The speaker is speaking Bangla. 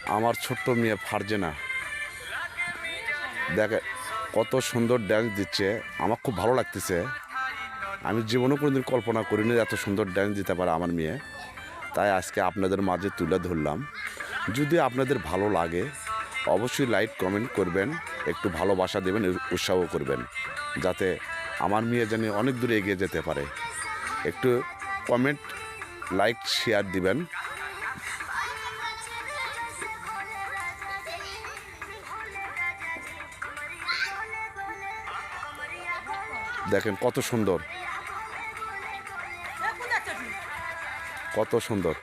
আমার ছোট্ট মেয়ে ফারজানা দেখে কত সুন্দর ড্যান্স দিচ্ছে। আমার খুব ভালো লাগতেছে। আমি জীবনেও কোনোদিন কল্পনা করিনি এত সুন্দর ড্যান্স দিতে পারে আমার মেয়ে। তাই আজকে আপনাদের মাঝে তুলে ধরলাম। যদি আপনাদের ভালো লাগে অবশ্যই লাইক কমেন্ট করবেন, একটু ভালোবাসা দেবেন, উৎসাহ করবেন, যাতে আমার মেয়ে যেন অনেক দূরে এগিয়ে যেতে পারে। একটু কমেন্ট, লাইক, শেয়ার দিবেন। দেখেন কত সুন্দর, কত সুন্দর।